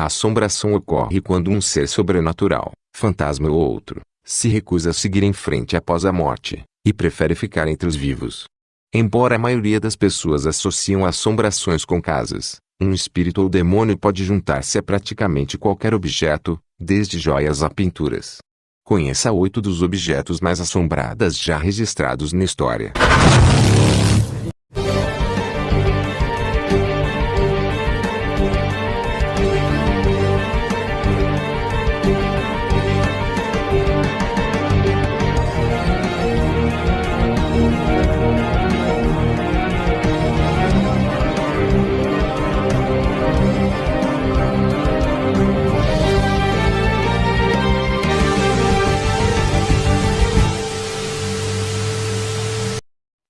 A assombração ocorre quando um ser sobrenatural, fantasma ou outro, se recusa a seguir em frente após a morte, e prefere ficar entre os vivos. Embora a maioria das pessoas associam assombrações com casas, um espírito ou demônio pode juntar-se a praticamente qualquer objeto, desde joias a pinturas. Conheça 8 dos objetos mais assombrados já registrados na história.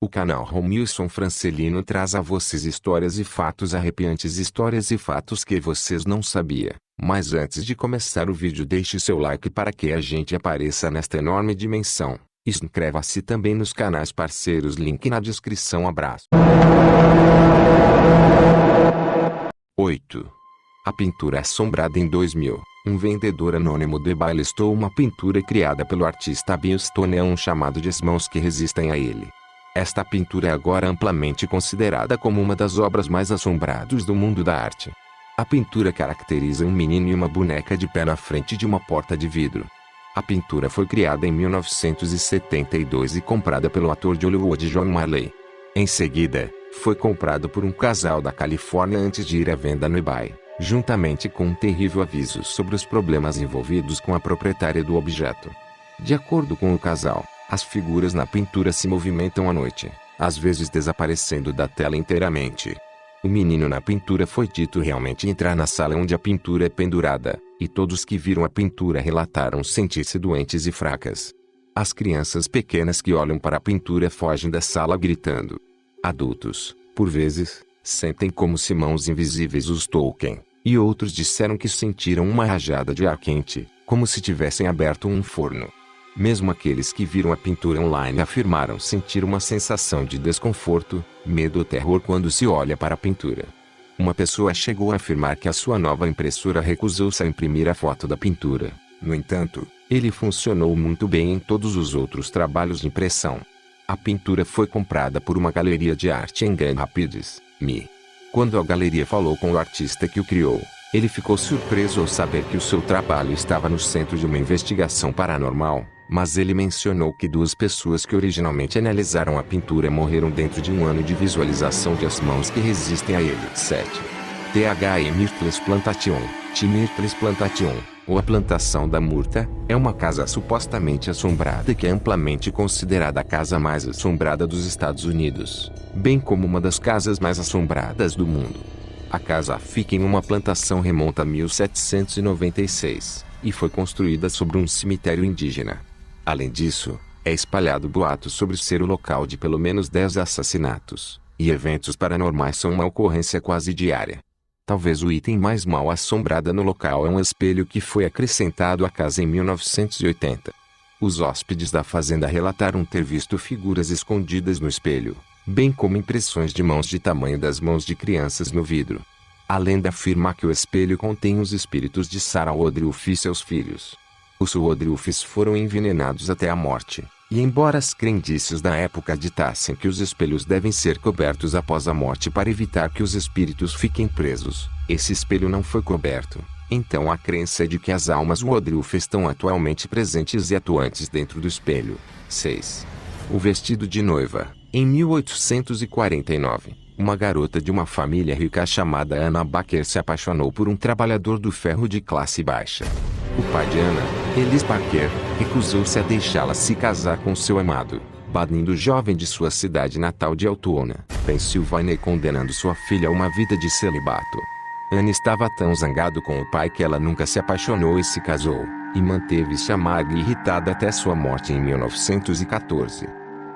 O canal Romilson Francelino traz a vocês histórias e fatos arrepiantes, histórias e fatos que vocês não sabiam. Mas antes de começar o vídeo, deixe seu like para que a gente apareça nesta enorme dimensão. Inscreva-se também nos canais parceiros, link na descrição. Abraço. 8. A pintura assombrada. Em 2000, um vendedor anônimo debailistou uma pintura criada pelo artista Bill Stone, chamado de As Mãos que Resistem a Ele. Esta pintura é agora amplamente considerada como uma das obras mais assombradas do mundo da arte. A pintura caracteriza um menino e uma boneca de pé na frente de uma porta de vidro. A pintura foi criada em 1972 e comprada pelo ator de Hollywood John Marley. Em seguida, foi comprado por um casal da Califórnia antes de ir à venda no eBay, juntamente com um terrível aviso sobre os problemas envolvidos com a proprietária do objeto. De acordo com o casal, as figuras na pintura se movimentam à noite, às vezes desaparecendo da tela inteiramente. O menino na pintura foi dito realmente entrar na sala onde a pintura é pendurada, e todos que viram a pintura relataram sentir-se doentes e fracas. As crianças pequenas que olham para a pintura fogem da sala gritando. Adultos, por vezes, sentem como se mãos invisíveis os toquem, e outros disseram que sentiram uma rajada de ar quente, como se tivessem aberto um forno. Mesmo aqueles que viram a pintura online afirmaram sentir uma sensação de desconforto, medo ou terror quando se olha para a pintura. Uma pessoa chegou a afirmar que a sua nova impressora recusou-se a imprimir a foto da pintura. No entanto, ele funcionou muito bem em todos os outros trabalhos de impressão. A pintura foi comprada por uma galeria de arte em Grand Rapids, Mi. Quando a galeria falou com o artista que o criou, ele ficou surpreso ao saber que o seu trabalho estava no centro de uma investigação paranormal, mas ele mencionou que 2 pessoas que originalmente analisaram a pintura morreram dentro de um ano de visualização de As Mãos que Resistem a Ele. 7. The Myrtles Plantation. The Myrtles Plantation, ou a Plantação da Murta, é uma casa supostamente assombrada que é amplamente considerada a casa mais assombrada dos Estados Unidos, bem como uma das casas mais assombradas do mundo. A casa fica em uma plantação remonta a 1796, e foi construída sobre um cemitério indígena. Além disso, é espalhado boatos sobre ser o local de pelo menos 10 assassinatos, e eventos paranormais são uma ocorrência quase diária. Talvez o item mais mal assombrado no local é um espelho que foi acrescentado à casa em 1980. Os hóspedes da fazenda relataram ter visto figuras escondidas no espelho, bem como impressões de mãos de tamanho das mãos de crianças no vidro. A lenda afirma que o espelho contém os espíritos de Sarah Woodruff e seus filhos. Os Woodruffs foram envenenados até a morte, e embora as crendices da época ditassem que os espelhos devem ser cobertos após a morte para evitar que os espíritos fiquem presos, esse espelho não foi coberto. Então a crença é de que as almas Woodruff estão atualmente presentes e atuantes dentro do espelho. 6. O vestido de noiva. Em 1849, uma garota de uma família rica chamada Anna Baker se apaixonou por um trabalhador do ferro de classe baixa. O pai de Anna, Ellis Baker, recusou-se a deixá-la se casar com seu amado, banindo o jovem de sua cidade natal de Altoona, Pensilvânia, e condenando sua filha a uma vida de celibato. Anna estava tão zangado com o pai que ela nunca se apaixonou e se casou, e manteve-se amarga e irritada até sua morte em 1914.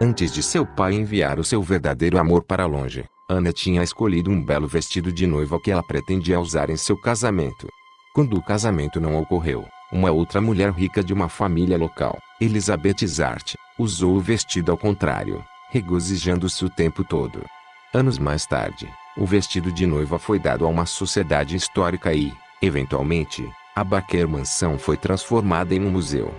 Antes de seu pai enviar o seu verdadeiro amor para longe, Anna tinha escolhido um belo vestido de noiva que ela pretendia usar em seu casamento. Quando o casamento não ocorreu, uma outra mulher rica de uma família local, Elizabeth Zart, usou o vestido ao contrário, regozijando-se o tempo todo. Anos mais tarde, o vestido de noiva foi dado a uma sociedade histórica e, Eventualmente, a Baker Mansão foi transformada em um museu.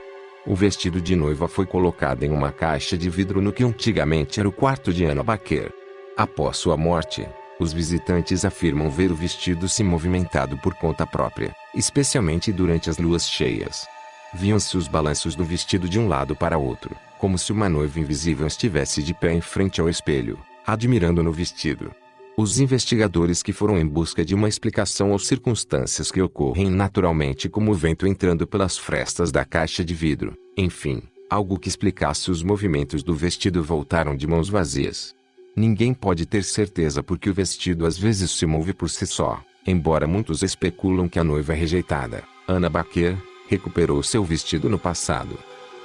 O vestido de noiva foi colocado em uma caixa de vidro no que antigamente era o quarto de Anna Baker. Após sua morte, os visitantes afirmam ver o vestido se movimentado por conta própria, especialmente durante as luas cheias. Viam-se os balanços do vestido de um lado para outro, como se uma noiva invisível estivesse de pé em frente ao espelho, admirando no vestido. Os investigadores que foram em busca de uma explicação às circunstâncias que ocorrem naturalmente como o vento entrando pelas frestas da caixa de vidro, enfim, algo que explicasse os movimentos do vestido voltaram de mãos vazias. Ninguém pode ter certeza porque o vestido às vezes se move por si só, embora muitos especulam que a noiva rejeitada, Anna Baker, recuperou seu vestido no passado.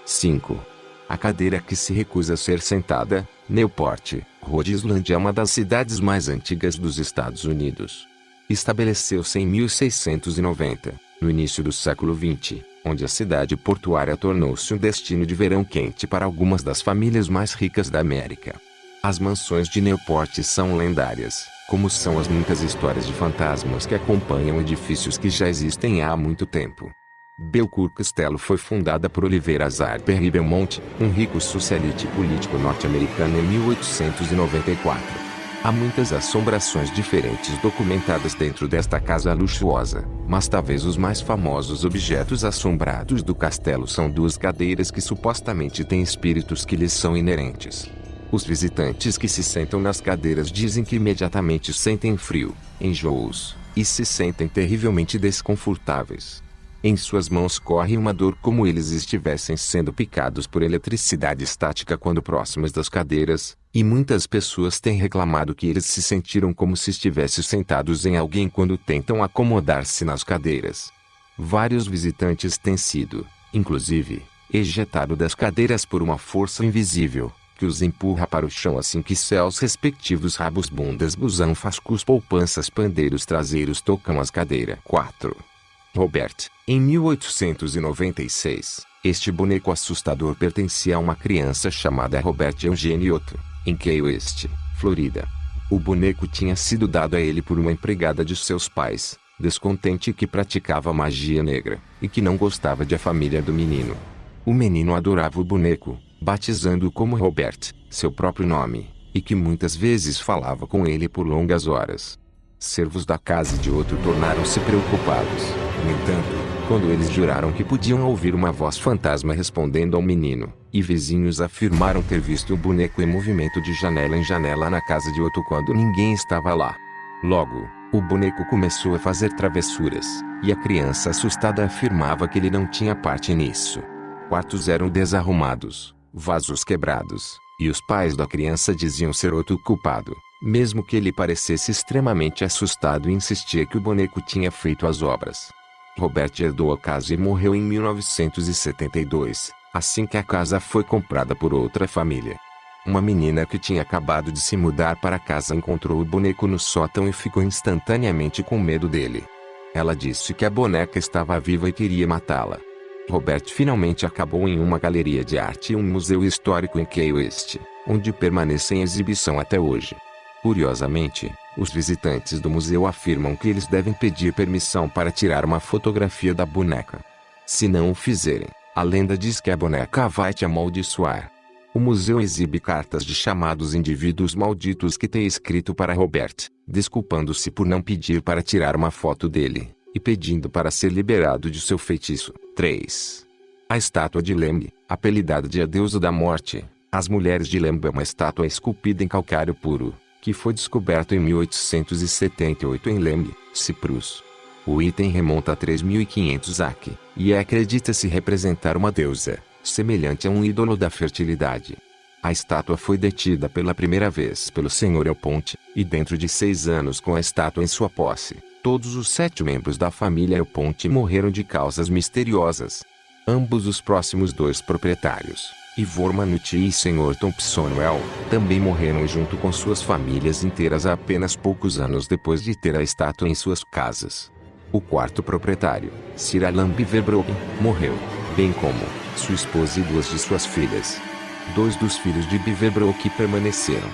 5. A cadeira que se recusa a ser sentada. Newport, Rhode Island é uma das cidades mais antigas dos Estados Unidos. Estabeleceu-se em 1690, no início do século XX, onde a cidade portuária tornou-se um destino de verão quente para algumas das famílias mais ricas da América. As mansões de Newport são lendárias, como são as muitas histórias de fantasmas que acompanham edifícios que já existem há muito tempo. Belcourt Castelo foi fundada por Oliver Hazard Perry Belmont, um rico socialite político norte-americano em 1894. Há muitas assombrações diferentes documentadas dentro desta casa luxuosa, mas talvez os mais famosos objetos assombrados do castelo são duas cadeiras que supostamente têm espíritos que lhes são inerentes. Os visitantes que se sentam nas cadeiras dizem que imediatamente sentem frio, enjoos, e se sentem terrivelmente desconfortáveis. Em suas mãos corre uma dor como eles estivessem sendo picados por eletricidade estática quando próximos das cadeiras, e muitas pessoas têm reclamado que eles se sentiram como se estivessem sentados em alguém quando tentam acomodar-se nas cadeiras. Vários visitantes têm sido, inclusive, ejetados das cadeiras por uma força invisível, que os empurra para o chão assim que seus respectivos rabos, bundas, busanfas, poupanças, pandeiros traseiros tocam as cadeiras. 4. Robert, em 1896, este boneco assustador pertencia a uma criança chamada Robert Eugene Otto, em Key West, Florida. O boneco tinha sido dado a ele por uma empregada de seus pais, descontente que praticava magia negra, e que não gostava de a família do menino. O menino adorava o boneco, batizando-o como Robert, seu próprio nome, e que muitas vezes falava com ele por longas horas. Servos da casa de Otto tornaram-se preocupados, no entanto, quando eles juraram que podiam ouvir uma voz fantasma respondendo ao menino, e vizinhos afirmaram ter visto o boneco em movimento de janela em janela na casa de Otto quando ninguém estava lá. Logo, o boneco começou a fazer travessuras, e a criança assustada afirmava que ele não tinha parte nisso. Quartos eram desarrumados, vasos quebrados, e os pais da criança diziam ser Otto o culpado, mesmo que ele parecesse extremamente assustado e insistia que o boneco tinha feito as obras. Robert herdou a casa e morreu em 1972, assim que a casa foi comprada por outra família. Uma menina que tinha acabado de se mudar para casa encontrou o boneco no sótão e ficou instantaneamente com medo dele. Ela disse que a boneca estava viva e queria matá-la. Robert finalmente acabou em uma galeria de arte e um museu histórico em Key West, onde permanece em exibição até hoje. Curiosamente, os visitantes do museu afirmam que eles devem pedir permissão para tirar uma fotografia da boneca. Se não o fizerem, a lenda diz que a boneca vai te amaldiçoar. O museu exibe cartas de chamados indivíduos malditos que têm escrito para Robert, desculpando-se por não pedir para tirar uma foto dele, e pedindo para ser liberado de seu feitiço. 3. A estátua de Lembe, apelidada de a deusa da morte. As Mulheres de Lembe é uma estátua esculpida em calcário puro, que foi descoberto em 1878 em Lembe, Ciprus. O item remonta a 3500 AC, e acredita-se representar uma deusa, semelhante a um ídolo da fertilidade. A estátua foi detida pela primeira vez pelo Sr. Elponte, e dentro de 6 anos com a estátua em sua posse, todos os 7 membros da família Elponte morreram de causas misteriosas. Ambos os próximos 2 proprietários, Ivor Manucci e Sr. Thompsonwell, também morreram junto com suas famílias inteiras há apenas poucos anos depois de ter a estátua em suas casas. O 4º proprietário, Sir Alan Beaverbrook, morreu, bem como sua esposa e 2 de suas filhas. 2 dos filhos de Beaverbrook permaneceram,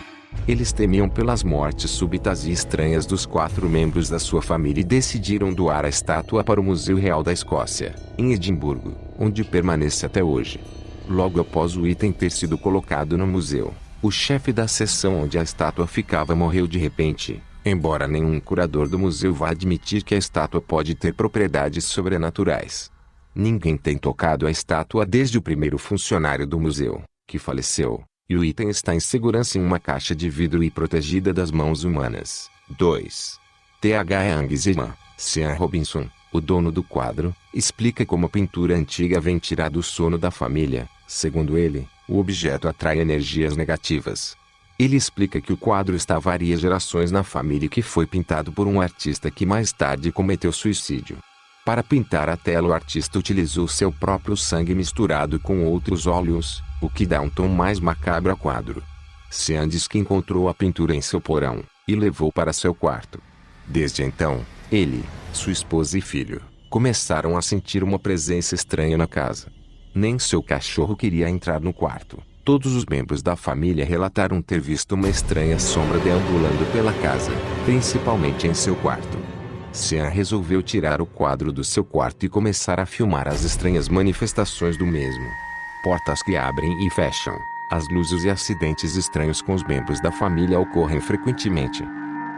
Eles temiam pelas mortes súbitas e estranhas dos 4 membros da sua família e decidiram doar a estátua para o Museu Real da Escócia, em Edimburgo, onde permanece até hoje. Logo após o item ter sido colocado no museu, o chefe da seção onde a estátua ficava morreu de repente, embora nenhum curador do museu vá admitir que a estátua pode ter propriedades sobrenaturais. Ninguém tem tocado a estátua desde o primeiro funcionário do museu, que faleceu, e o item está em segurança em uma caixa de vidro e protegida das mãos humanas. 2. T.H. Angzima, Sean Robinson, o dono do quadro, explica como a pintura antiga vem tirar do sono da família. Segundo ele, o objeto atrai energias negativas. Ele explica que o quadro está há várias gerações na família e que foi pintado por um artista que mais tarde cometeu suicídio. Para pintar a tela, o artista utilizou seu próprio sangue misturado com outros óleos, o que dá um tom mais macabro ao quadro. Sean diz que encontrou a pintura em seu porão e levou para seu quarto. Desde então, ele, sua esposa e filho começaram a sentir uma presença estranha na casa. Nem seu cachorro queria entrar no quarto. Todos os membros da família relataram ter visto uma estranha sombra deambulando pela casa, principalmente em seu quarto. Sean resolveu tirar o quadro do seu quarto e começar a filmar as estranhas manifestações do mesmo. Portas que abrem e fecham, as luzes e acidentes estranhos com os membros da família ocorrem frequentemente.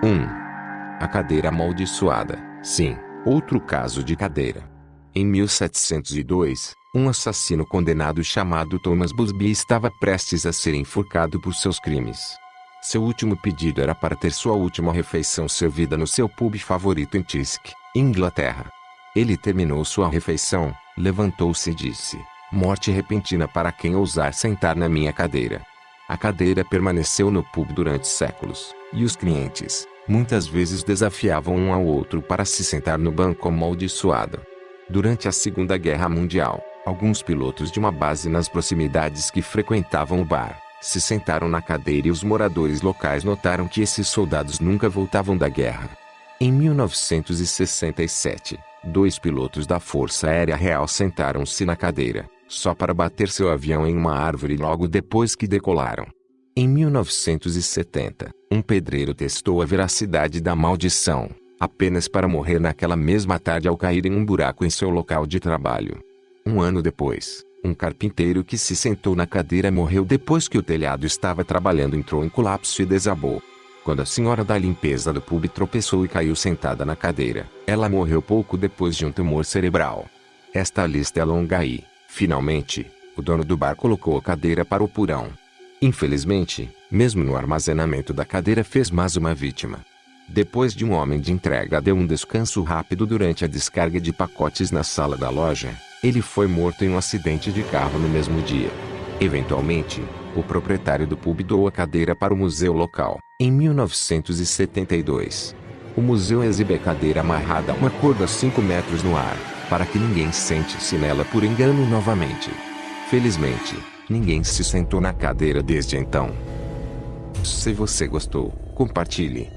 1. A cadeira amaldiçoada. Sim, outro caso de cadeira. Em 1702, um assassino condenado chamado Thomas Busby estava prestes a ser enforcado por seus crimes. Seu último pedido era para ter sua última refeição servida no seu pub favorito em Tisk, Inglaterra. Ele terminou sua refeição, levantou-se e disse: "Morte repentina para quem ousar sentar na minha cadeira." A cadeira permaneceu no pub durante séculos, e os clientes, muitas vezes desafiavam um ao outro para se sentar no banco amaldiçoado. Durante a Segunda Guerra Mundial, alguns pilotos de uma base nas proximidades que frequentavam o bar se sentaram na cadeira e os moradores locais notaram que esses soldados nunca voltavam da guerra. Em 1967, 2 pilotos da Força Aérea Real sentaram-se na cadeira, só para bater seu avião em uma árvore logo depois que decolaram. Em 1970, um pedreiro testou a veracidade da maldição, apenas para morrer naquela mesma tarde ao cair em um buraco em seu local de trabalho. Um ano depois, um carpinteiro que se sentou na cadeira morreu depois que o telhado estava trabalhando entrou em colapso e desabou. Quando a senhora da limpeza do pub tropeçou e caiu sentada na cadeira, ela morreu pouco depois de um tumor cerebral. Esta lista é longa e, finalmente, o dono do bar colocou a cadeira para o porão. Infelizmente, mesmo no armazenamento da cadeira fez mais uma vítima. Depois de um homem de entrega deu um descanso rápido durante a descarga de pacotes na sala da loja, ele foi morto em um acidente de carro no mesmo dia. Eventualmente, o proprietário do pub doou a cadeira para o museu local. Em 1972, o museu exibe a cadeira amarrada a uma corda a 5 metros no ar, para que ninguém sente-se nela por engano novamente. Felizmente, ninguém se sentou na cadeira desde então. Se você gostou, compartilhe.